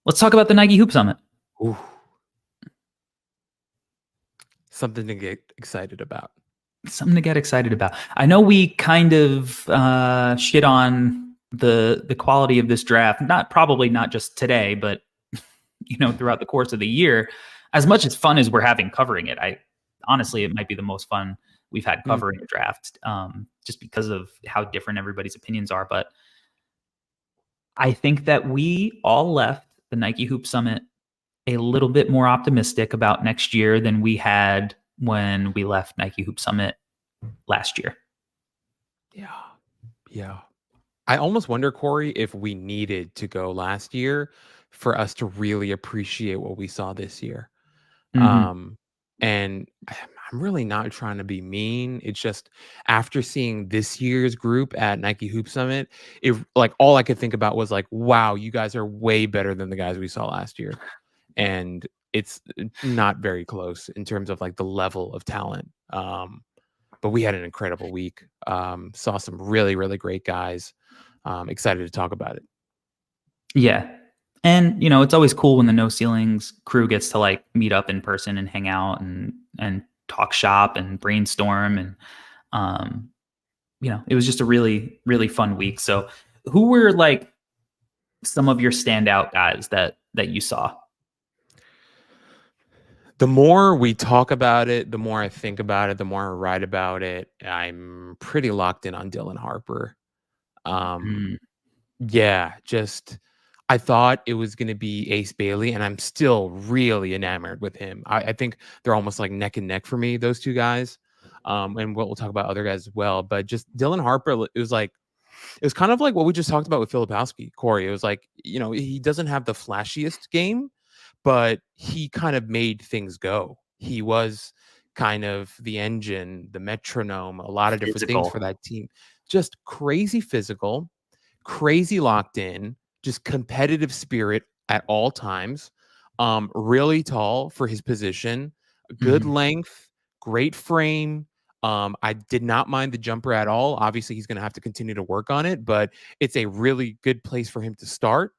Let's talk about the Nike Hoop Summit. Ooh. Something to get excited about. Something to get excited about. I know we kind of shit on the quality of this draft, probably not just today, but throughout the course of the year. As much as fun as we're having covering it, honestly it might be the most fun we've had covering the draft, just because of how different everybody's opinions are. But I think that we all left the Nike Hoop Summit a little bit more optimistic about next year than we had when we left Nike Hoop Summit last year. Yeah. I almost wonder, Corey, if we needed to go last year for us to really appreciate what we saw this year. Mm-hmm. And I'm really not trying to be mean. It's just after seeing this year's group at Nike Hoop Summit, all I could think about was like, wow, you guys are way better than the guys we saw last year. And it's not very close in terms of like the level of talent. But we had an incredible week. Saw some really, really great guys. Excited to talk about it. Yeah. And, it's always cool when the No Ceilings crew gets to like meet up in person and hang out and talk shop and brainstorm. And, it was just a really, really fun week. So who were like some of your standout guys that you saw? The more we talk about it, the more I think about it, the more I write about it. I'm pretty locked in on Dylan Harper. Mm. Yeah, just I thought it was going to be Ace Bailey, and I'm still really enamored with him. I think they're almost like neck and neck for me, those two guys. And we'll talk about other guys as well. But just Dylan Harper, it was kind of like what we just talked about with Filipowski, Corey. It was like, he doesn't have the flashiest game, but he kind of made things go. He was kind of the engine, the metronome, a lot of different things for that team. Just crazy physical, crazy locked in, just competitive spirit at all times. Really tall for his position, good length, great frame. I did not mind the jumper at all. Obviously, he's going to have to continue to work on it, but it's a really good place for him to start.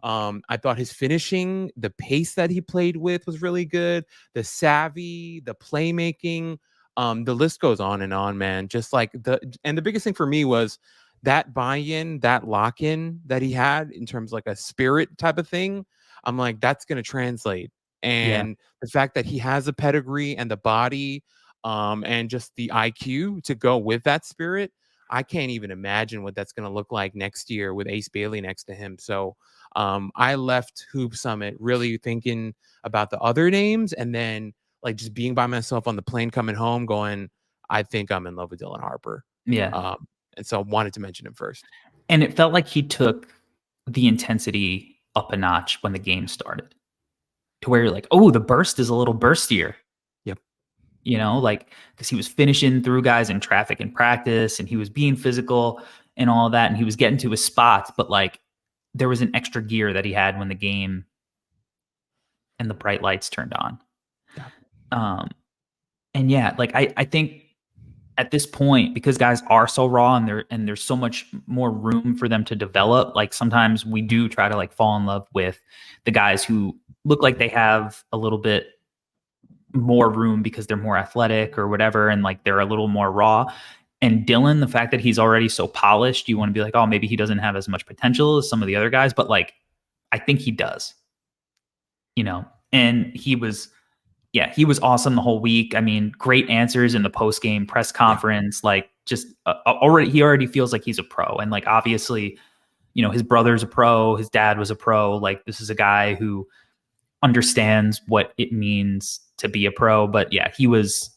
I thought his finishing, the pace that he played with was really good. The savvy, the playmaking, the list goes on and on, man. Just like the biggest thing for me was that buy-in, that lock-in that he had in terms of like a spirit type of thing. I'm like, that's going to translate. And the fact that he has a pedigree and the body, and just the IQ to go with that spirit, I can't even imagine what that's going to look like next year with Ace Bailey next to him. So I left Hoop Summit really thinking about the other names, and then like just being by myself on the plane coming home going, I think I'm in love with Dylan Harper. Yeah. And so I wanted to mention him first. And it felt like he took the intensity up a notch when the game started, to where you're like, oh, the burst is a little burstier. Yep. Because he was finishing through guys in traffic in practice, and he was being physical and all of that, and he was getting to his spots, but like there was an extra gear that he had when the game and the bright lights turned on. Yeah. And yeah, like I think at this point, because guys are so raw and there's so much more room for them to develop, like sometimes we do try to like fall in love with the guys who look like they have a little bit more room because they're more athletic or whatever, and like they're a little more raw. And Dylan, the fact that he's already so polished, you want to be like, oh, maybe he doesn't have as much potential as some of the other guys, but like I think he does. And he was awesome the whole week. I mean, great answers in the post-game press conference. Yeah. Like just he already feels like he's a pro. And like, obviously, his brother's a pro, his dad was a pro. Like this is a guy who understands what it means to be a pro. But yeah, he was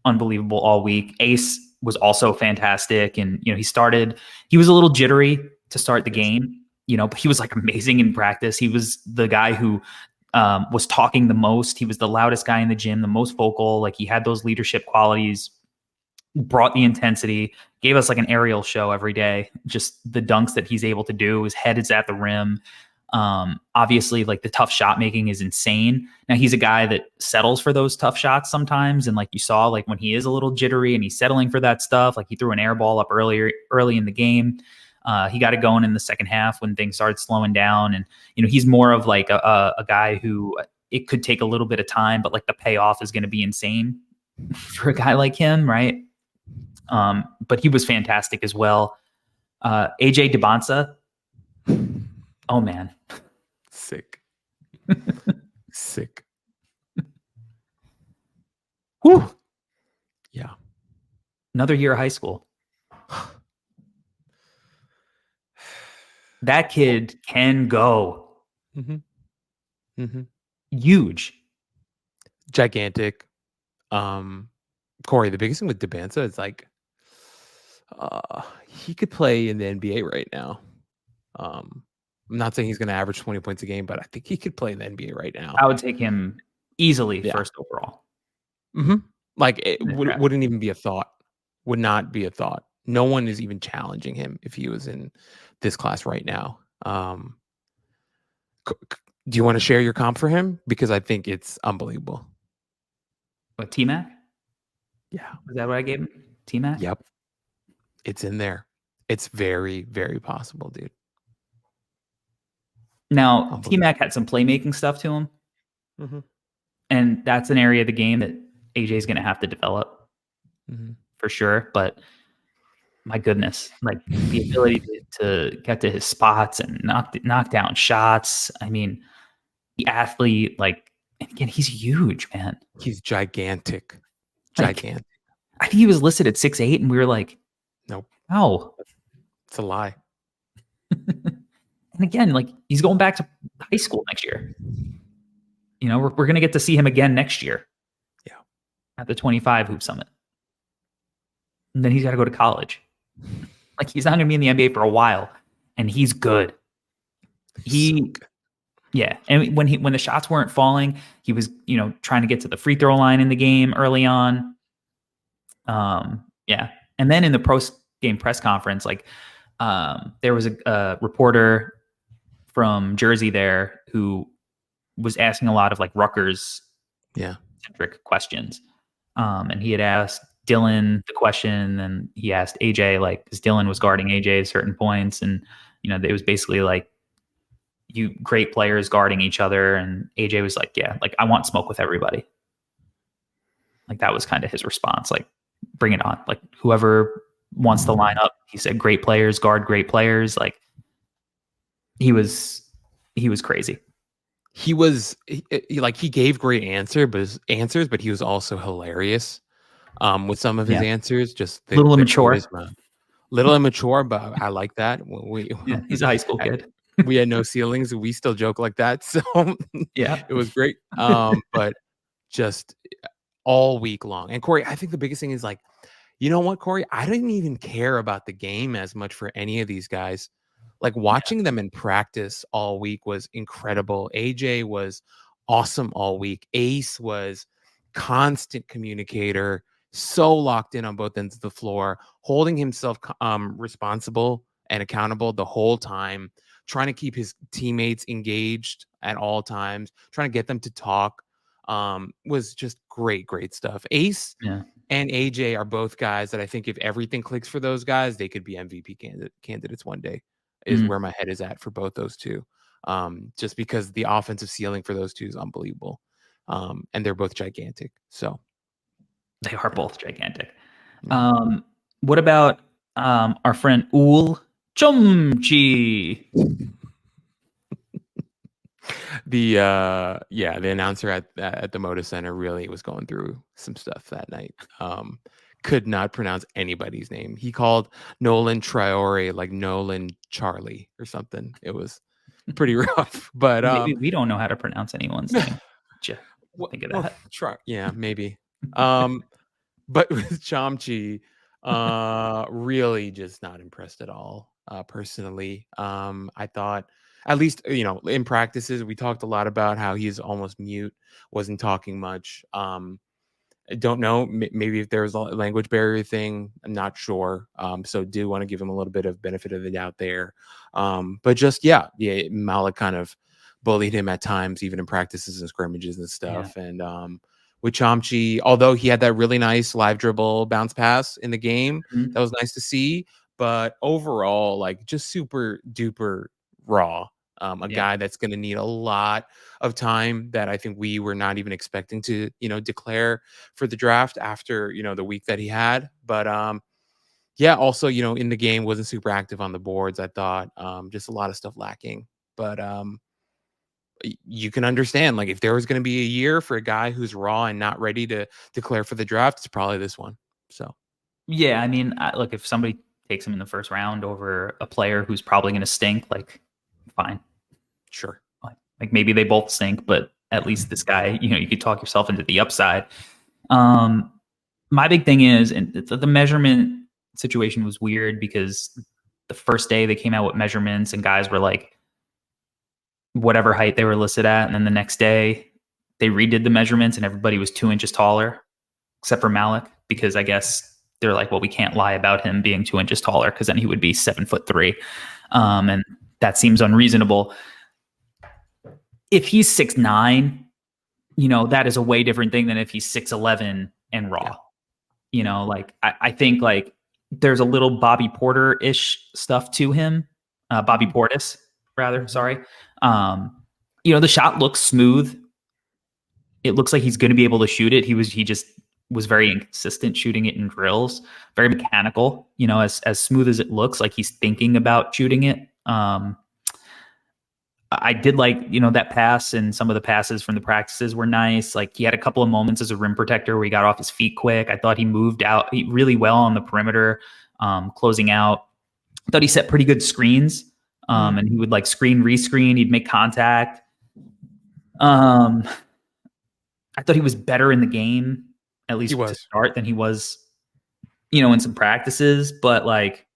unbelievable all week. Ace was also fantastic. And, he was a little jittery to start the game, but he was like amazing in practice. He was the guy who was talking the most. He was the loudest guy in the gym, the most vocal. Like he had those leadership qualities, brought the intensity, gave us like an aerial show every day. Just the dunks that he's able to do. His head is at the rim. Obviously, like the tough shot making is insane. Now he's a guy that settles for those tough shots sometimes. And like you saw, like when he is a little jittery and he's settling for that stuff, like he threw an air ball up early in the game. He got it going in the second half when things started slowing down. And, he's more of like a guy who it could take a little bit of time, but like the payoff is going to be insane for a guy like him, right? But he was fantastic as well. AJ Dybantsa. Oh, man. Sick. Sick. Whew. Yeah. Another year of high school. That kid can go. Huge. Gigantic. Corey, the biggest thing with Dybantsa is like he could play in the NBA right now. I'm not saying he's going to average 20 points a game, but I think he could play in the NBA right now. I would take him easily first overall. Like it wouldn't even be a thought. Would not be a thought. No one is even challenging him if he was in this class right now. Do you want to share your comp for him? Because I think it's unbelievable. What, T-Mac? Yeah. Is that what I gave him? T-Mac? Yep. It's in there. It's very, very possible, dude. Now, T-Mac had some playmaking stuff to him. And that's an area of the game that AJ is going to have to develop for sure. But my goodness, like the ability to get to his spots and knock down shots. I mean, the athlete, like, and again, he's huge, man. He's gigantic. Gigantic. I think he was listed at 6'8", and we were like, nope. Oh. It's a lie. And again, like, he's going back to high school next year. We're going to get to see him again next year. Yeah. At the 25 Hoop Summit. And then he's got to go to college. Like, he's not going to be in the NBA for a while. And he's good. Yeah. And when the shots weren't falling, he was, trying to get to the free throw line in the game early on. Yeah. And then in the post-game press conference, like, there was a reporter from Jersey there who was asking a lot of like Rutgers centric questions. And he had asked Dylan the question, and he asked AJ, like, because Dylan was guarding AJ at certain points, and it was basically like you great players guarding each other, and AJ was like, yeah, like I want smoke with everybody. Like that was kind of his response, like bring it on, like whoever wants to line up. He said great players guard great players. Like he was crazy. He was he gave great answers, but he was also hilarious with some of his answers. Just a little immature. Little immature, but I like that. He's a high school kid. We had no ceilings. We still joke like that. So yeah, it was great. But just all week long. And Corey, I think the biggest thing is like, you know what, Corey? I didn't even care about the game as much for any of these guys. Like watching them in practice all week was incredible. AJ was awesome all week. Ace was constant communicator, so locked in on both ends of the floor, holding himself responsible and accountable the whole time, trying to keep his teammates engaged at all times, trying to get them to talk. Was just great stuff. Ace and AJ are both guys that I think if everything clicks for those guys, they could be MVP candidates one day. Is where my head is at for both those two. Just because the offensive ceiling for those two is unbelievable. And they're both gigantic. So they are both gigantic. What about our friend Ulrich Chomche? The announcer at the Moda Center really was going through some stuff that night. Could not pronounce anybody's name. He called Nolan Traore like Nolan Charlie or something. It was pretty rough. But maybe we don't know how to pronounce anyone's name. Think of that. Yeah, maybe. But with Chomche, really just not impressed at all. Personally, I thought, at least in practices, we talked a lot about how he's almost mute, wasn't talking much. I don't know. Maybe if there was a language barrier thing, I'm not sure. So do want to give him a little bit of benefit of the doubt there. But just Malik kind of bullied him at times, even in practices and scrimmages and stuff. Yeah. And with Chomche, although he had that really nice live dribble bounce pass in the game, that was nice to see. but overall, like just super duper raw. A Yeah. guy that's going to need a lot of time that I think we were not even expecting to, declare for the draft after, the week that he had. But yeah, also, in the game wasn't super active on the boards, I thought. Just a lot of stuff lacking. But you can understand, like, if there was going to be a year for a guy who's raw and not ready to declare for the draft, it's probably this one. So Yeah, I mean, look, if somebody takes him in the first round over a player who's probably going to stink, like, fine. sure. Like maybe they both stink, but at least this guy, you could talk yourself into the upside. My big thing is, and the measurement situation was weird because the first day they came out with measurements and guys were like whatever height they were listed at, and then the next day they redid the measurements and everybody was 2 inches taller except for Malik, because I guess they're like, well, we can't lie about him being 2 inches taller because then he would be 7'3", and that seems unreasonable. If he's 6'9", that is a way different thing than if he's 6'11" and raw. Yeah. Like I think like there's a little Bobby Porter-ish stuff to him. Bobby Portis, rather. Sorry. The shot looks smooth. It looks like he's going to be able to shoot it. He just was very inconsistent shooting it in drills, very mechanical, as smooth as it looks, like he's thinking about shooting it. I did like, that pass, and some of the passes from the practices were nice. Like he had a couple of moments as a rim protector where he got off his feet quick. I thought he moved out really well on the perimeter, closing out. I thought he set pretty good screens, and he would like screen, rescreen. He'd make contact. I thought he was better in the game, at least to start, than he was, in some practices. But like,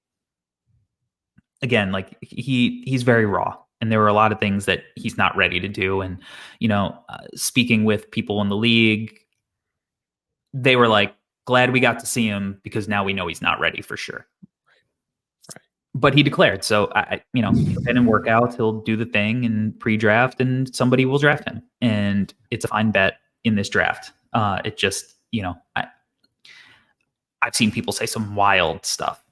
again, like he's very raw. And there were a lot of things that he's not ready to do. And, speaking with people in the league, they were like, glad we got to see him because now we know he's not ready for sure. Right. But he declared. So, he'll get in workouts, he'll do the thing and pre-draft, and somebody will draft him. And it's a fine bet in this draft. It just, I've seen people say some wild stuff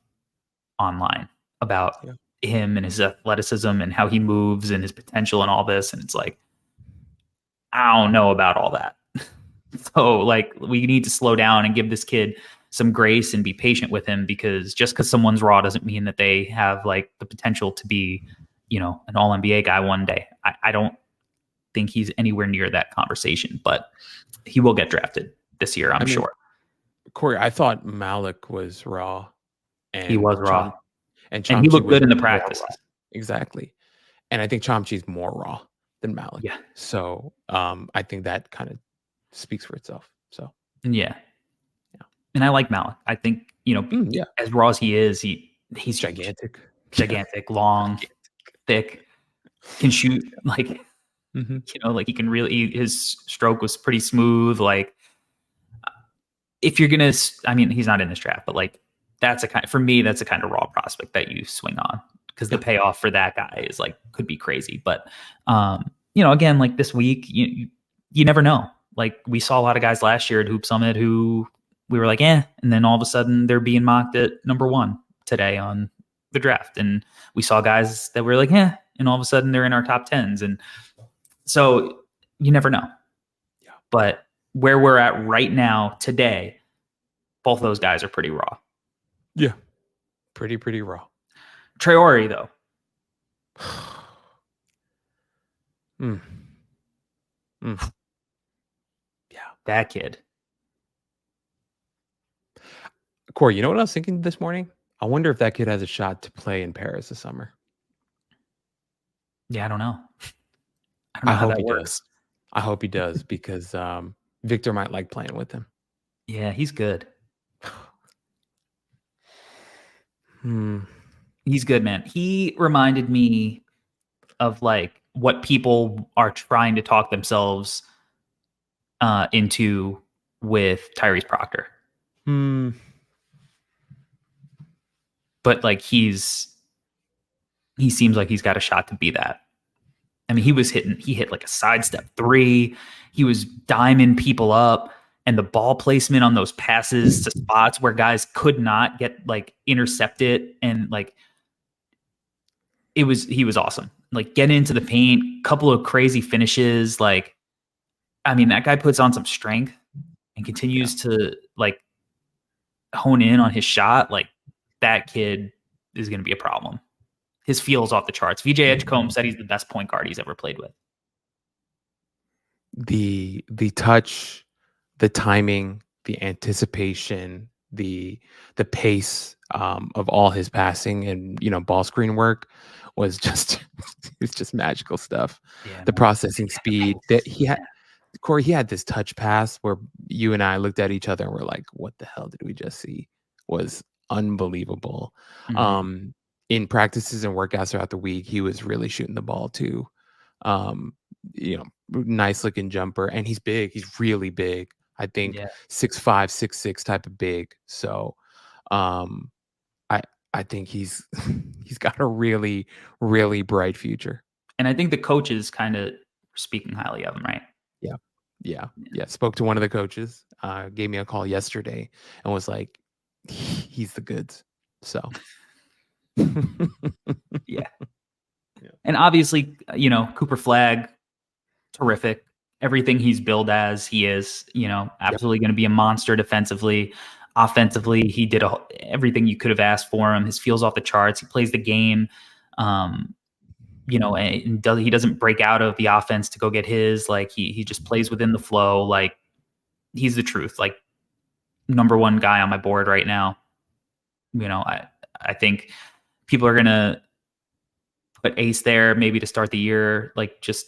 online about him and his athleticism and how he moves and his potential and all this, and it's like, I don't know about all that. So like, we need to slow down and give this kid some grace and be patient with him, because just because someone's raw doesn't mean that they have like the potential to be, an all NBA guy one day. I don't think he's anywhere near that conversation, but he will get drafted this year, I'm sure. Corey, I thought Malik was raw, and he was raw. And he looked good in the practices. Exactly. And I think Chomche's more raw than Malik. Yeah. So I think that kind of speaks for itself. So yeah. And I like Malik. I think, as raw as he is, he's gigantic, long, thick, can shoot like, like he can really, his stroke was pretty smooth. Like if you're going to, I mean, he's not in this draft, but like, for me, that's a kind of raw prospect that you swing on, because the payoff for that guy is like, could be crazy. But, again, like this week, you never know. Like we saw a lot of guys last year at Hoop Summit who we were like, and then all of a sudden they're being mocked at number 1 today on the draft. And we saw guys that were like, and all of a sudden they're in our top 10s. And so you never know. Yeah. But where we're at right now today, both those guys are pretty raw. Yeah. Pretty raw. Traore, though. Yeah, that kid. Corey, you know what I was thinking this morning? I wonder if that kid has a shot to play in Paris this summer. Yeah, I don't know. I don't know how that works. I hope he does, because Victor might like playing with him. Yeah, he's good. He's good, man. He reminded me of like what people are trying to talk themselves into with Tyrese Proctor. But like he seems like he's got a shot to be that. I mean, he hit like a sidestep 3. He was diming people up. and the ball placement on those passes to spots where guys could not get like intercept it, and like he was awesome. Like get into the paint, couple of crazy finishes. Like, I mean, that guy puts on some strength and continues to like hone in on his shot. Like that kid is going to be a problem. His feel's off the charts. VJ Edgecombe said he's the best point guard he's ever played with. The touch, the timing, the anticipation, the pace of all his passing and ball screen work was just it's just magical stuff. Yeah, the processing speed that he had. Corey, he had this touch pass where you and I looked at each other and we're like, what the hell did we just see? Was unbelievable. Mm-hmm. In practices and workouts throughout the week, he was really shooting the ball too. Nice looking jumper, and he's big. He's really big. I think 6'5", 6'6" type of big. So I think he's got a really, really bright future. And I think the coaches kind of speaking highly of him, right? Yeah. Spoke to one of the coaches, gave me a call yesterday and was like, he's the goods. So yeah. And obviously, Cooper Flagg, terrific. Everything he's billed as, he is, absolutely going to be a monster defensively. Offensively, he did everything you could have asked for him. His feel's off the charts. He plays the game. And he doesn't break out of the offense to go get his. Like he just plays within the flow. Like he's the truth. Like number one guy on my board right now. I think people are gonna put Ace there maybe to start the year. Like just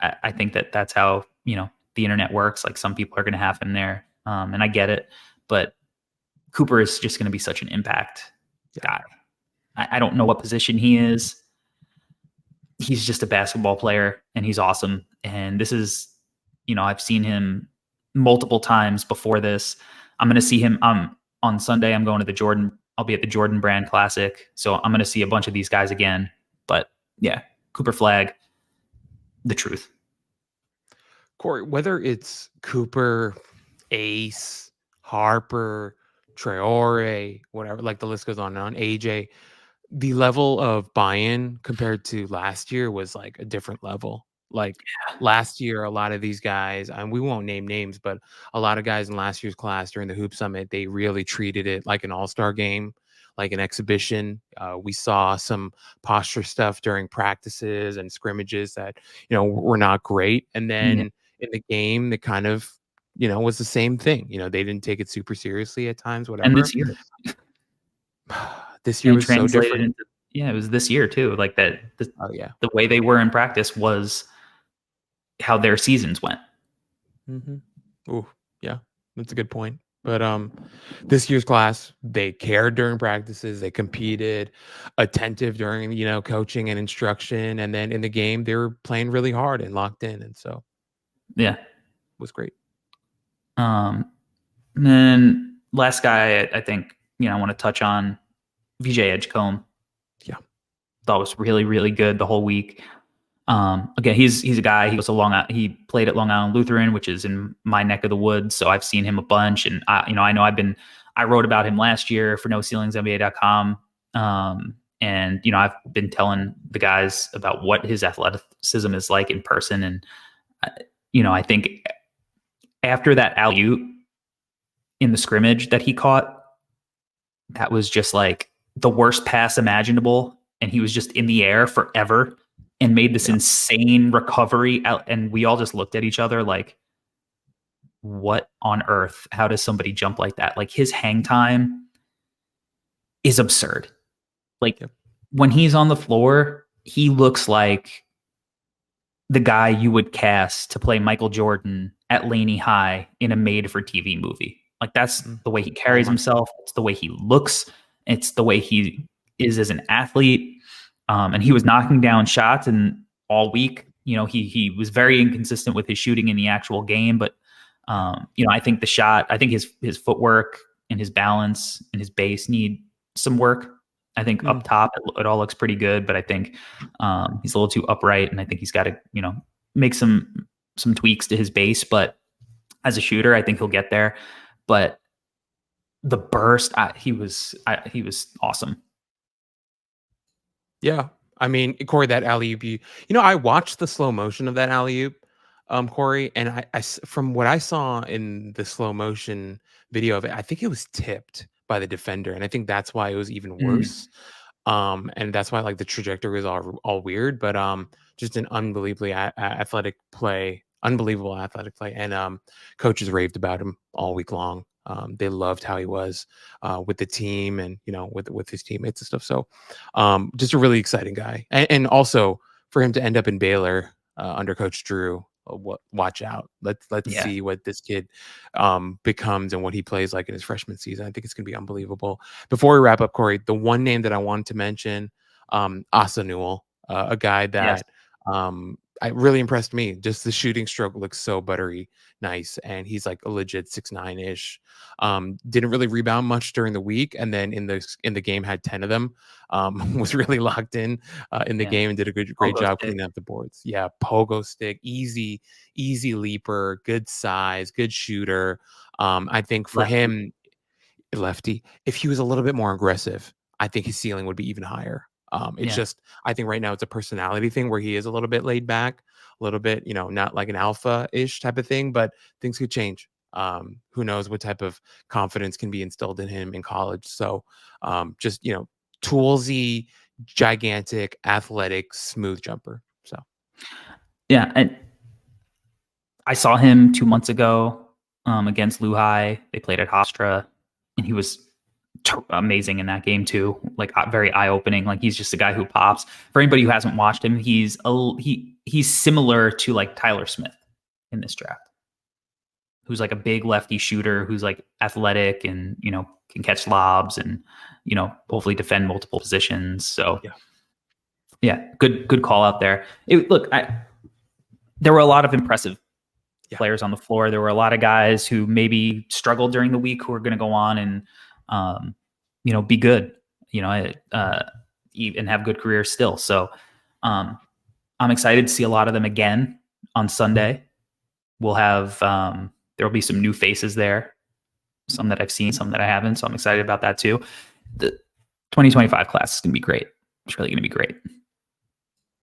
I think that's how the internet works. Like some people are gonna have him there, and I get it. But Cooper is just gonna be such an impact guy. I don't know what position he is. He's just a basketball player and he's awesome. And this is, I've seen him multiple times before this. I'm going to see him on Sunday. I'm going to I'll be at the Jordan Brand Classic. So I'm going to see a bunch of these guys again. But yeah, Cooper Flagg, the truth. Corey, whether it's Cooper, Ace, Harper, Traore, whatever, like the list goes on and on, AJ, the level of buy-in compared to last year was like a different level. Like last year, a lot of these guys, and we won't name names, but a lot of guys in last year's class during the Hoop Summit, they really treated it like an all-star game, like an exhibition. We saw some posture stuff during practices and scrimmages that, were not great. And then in the game, it kind of, was the same thing. They didn't take it super seriously at times, whatever. And this year. This year was so different. It was this year too. Like that. The way they were in practice was how their seasons went. Mm-hmm. Oh, yeah, that's a good point. But this year's class, they cared during practices. They competed, attentive during coaching and instruction, and then in the game they were playing really hard and locked in, and so it was great. And then last guy, I think I want to touch on. VJ Edgecombe. Yeah. Thought was really, really good the whole week. Again, he's a guy, he played at Long Island Lutheran, which is in my neck of the woods. So I've seen him a bunch, and I know I wrote about him last year for NoCeilingsNBA.com. And I've been telling the guys about what his athleticism is like in person. And I think after that alley-oop in the scrimmage that he caught, that was just like the worst pass imaginable, and he was just in the air forever and made this insane recovery out, and we all just looked at each other like, what on earth? How does somebody jump like that? Like his hang time is absurd. Like when he's on the floor, he looks like the guy you would cast to play Michael Jordan at Laney High in a made-for-TV movie. Like that's the way he carries himself. It's the way he looks. It's the way he is as an athlete. And he was knocking down shots and all week. He was very inconsistent with his shooting in the actual game. But, I think his footwork and his balance and his base need some work. I think up top, it all looks pretty good. But I think he's a little too upright. And I think he's got to, make some tweaks to his base. But as a shooter. I think he'll get there, but the burst, he was awesome. Yeah. I mean, Corey, that alley oop, I watched the slow motion of that alley oop, Corey, and from what I saw in the slow motion video of it, I think it was tipped by the defender, and I think that's why it was even Mm, worse. And that's why like the trajectory was all weird, but just an unbelievable athletic play, and coaches raved about him all week long. They loved how he was with the team, and with his teammates and stuff. So just a really exciting guy, and also for him to end up in Baylor under Coach Drew. Watch out. Let's yeah, see what this kid becomes and what he plays like in his freshman season. I think it's gonna be unbelievable. Before we wrap up, Corey, the one name that I wanted to mention, Asa Newell, a guy yes, that I really impressed me. Just the shooting stroke looks so buttery nice, and he's like a legit 6'9" ish. Didn't really rebound much during the week, and then in the game had 10 of them. Was really locked in the yeah. game and did a great Pogo job stick, cleaning up the boards. Yeah, pogo stick, easy leaper, good size, good shooter. I think for lefty. him, lefty, if he was a little bit more aggressive, I think his ceiling would be even higher. It's Yeah, just, I think right now it's a personality thing where he is a little bit laid back, a little bit, not like an alpha-ish type of thing, but things could change. Who knows what type of confidence can be instilled in him in college. So just, toolsy, gigantic, athletic, smooth jumper. So yeah. And I saw him 2 months ago against Lehigh. They played at Hofstra, and he was amazing in that game too. Like very eye opening. Like he's just a guy who pops. For anybody who hasn't watched him, he's similar to like Tyler Smith in this draft, who's like a big lefty shooter who's like athletic and can catch lobs and hopefully defend multiple positions. So yeah, yeah, good call out there. Look, there were a lot of impressive yeah, players on the floor. There were a lot of guys who maybe struggled during the week who are going to go on and be good, and have good careers still. So I'm excited to see a lot of them again on Sunday. We'll have there will be some new faces there, some that I've seen, some that I haven't. So I'm excited about that too. The 2025 class is going to be great. It's really going to be great.